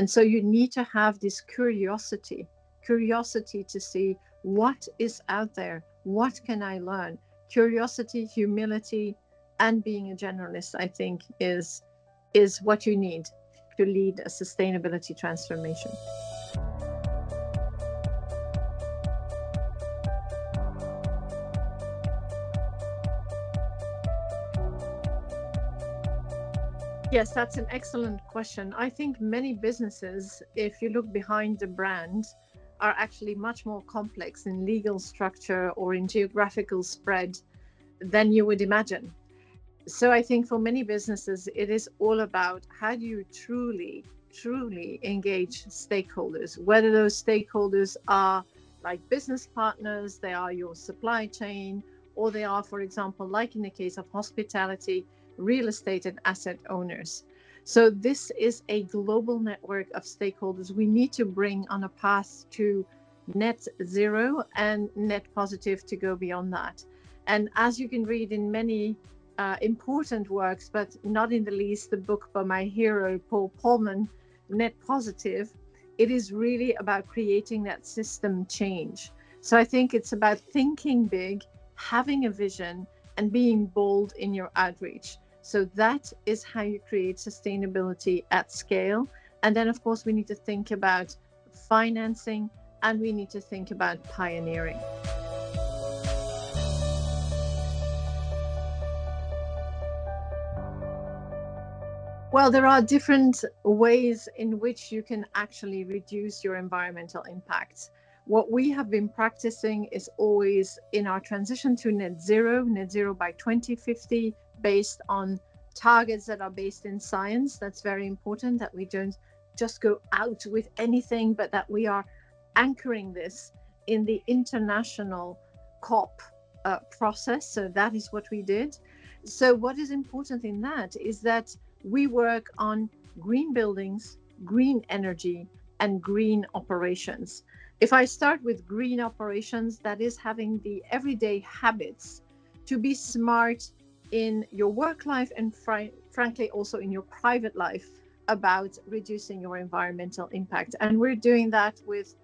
And so you need to have this curiosity to see what is out there, what can I learn. Curiosity, humility, and being a generalist, I think, is what you need to lead a sustainability transformation. Yes, that's an excellent question. I think many businesses, if you look behind the brand, are actually much more complex in legal structure or in geographical spread than you would imagine. So I think for many businesses, it is all about how do you truly engage stakeholders, whether those stakeholders are like business partners, they are your supply chain, or they are, for example, like in the case of hospitality, real estate and asset owners. So this is a global network of stakeholders we need to bring on a path to net zero and net positive to go beyond that. And as you can read in many important works, but not in the least the book by my hero, Paul Polman, Net Positive, it is really about creating that system change. So I think it's about thinking big, having a vision, and being bold in your outreach. So that is how you create sustainability at scale. And then, of course, we need to think about financing, and we need to think about pioneering. Well, there are different ways in which you can actually reduce your environmental impact. What we have been practicing is always in our transition to net zero by 2050, based on targets that are based in science. That's very important, that we don't just go out with anything, but that we are anchoring this in the international COP process. So that is what we did. So what is important in that is that we work on green buildings, green energy, and green operations. If I start with green operations, that is having the everyday habits to be smart in your work life and frankly also in your private life about reducing your environmental impact. And we're doing that with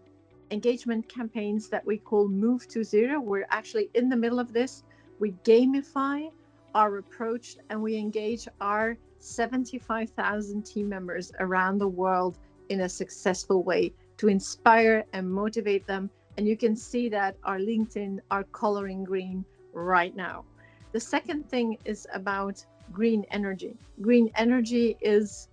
engagement campaigns that we call Move to Zero. We're actually in the middle of this. We gamify our approach and we engage our 75,000 team members around the world in a successful way to inspire and motivate them. And you can see that our LinkedIn are coloring green right now. The second thing is about green energy. Green energy is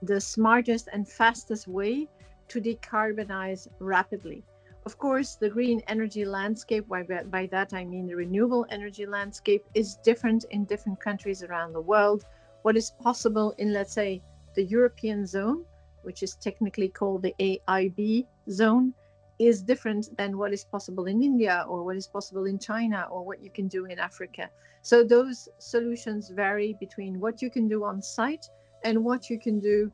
the smartest and fastest way to decarbonize rapidly. Of course, the green energy landscape, by that I mean the renewable energy landscape, is different in different countries around the world. What is possible in, let's say, the European zone, which is technically called the AIB zone, is different than what is possible in India or what is possible in China or what you can do in Africa. So those solutions vary between what you can do on site and what you can do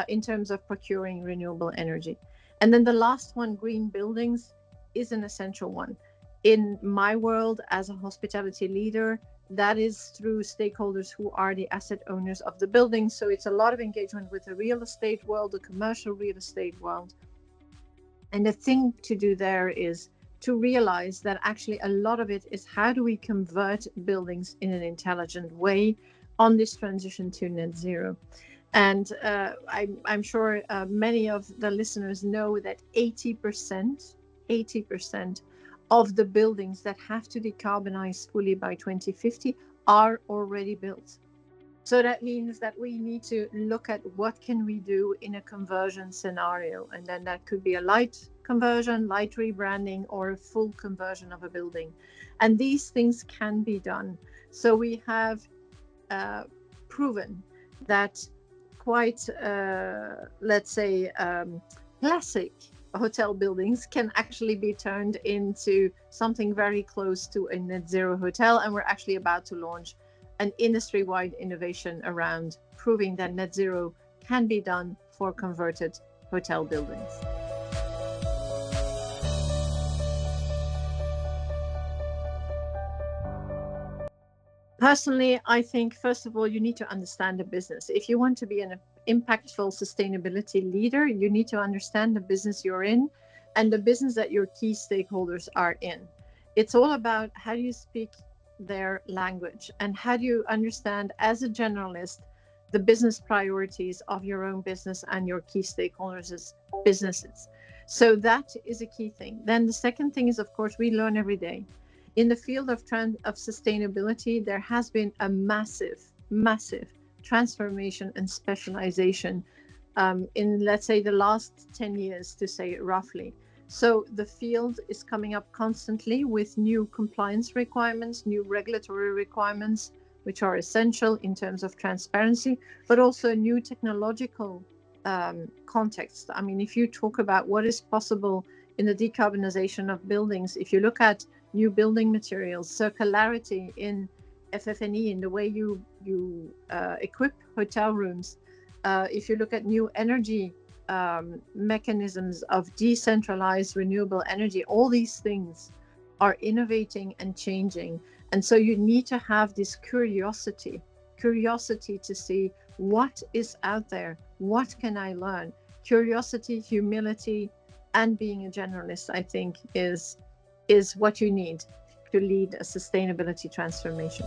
in terms of procuring renewable energy. And then the last one, green buildings, is an essential one. In my world as a hospitality leader, that is through stakeholders who are the asset owners of the building. So it's a lot of engagement with the real estate world, the commercial real estate world. And the thing to do there is to realize that actually a lot of it is how do we convert buildings in an intelligent way on this transition to net zero. And I'm sure many of the listeners know that 80% of the buildings that have to decarbonize fully by 2050 are already built. So that means that we need to look at what can we do in a conversion scenario. And then that could be a light conversion, light rebranding, or a full conversion of a building. And these things can be done. So we have proven that quite, let's say, classic hotel buildings can actually be turned into something very close to a net zero hotel. And we're actually about to launch an industry-wide innovation around proving that net zero can be done for converted hotel buildings. Personally, I think, first of all, you need to understand the business. If you want to be impactful sustainability leader, you need to understand the business you're in and the business that your key stakeholders are in. It's all about how do you speak their language and how do you understand as a generalist the business priorities of your own business and your key stakeholders' businesses. So that is a key thing. Then the second thing is, of course, we learn every day. In the field of sustainability, there has been a massive transformation and specialization in, let's say, the last 10 years, to say it roughly. So the field is coming up constantly with new compliance requirements, new regulatory requirements, which are essential in terms of transparency, but also new technological context. I mean, if you talk about what is possible in the decarbonization of buildings, if you look at new building materials, circularity in FF&E, in the way you equip hotel rooms, if you look at new energy mechanisms of decentralized renewable energy, all these things are innovating and changing. And so you need to have this curiosity to see what is out there, what can I learn. Curiosity, humility, and being a generalist, I think, is what you need to lead a sustainability transformation.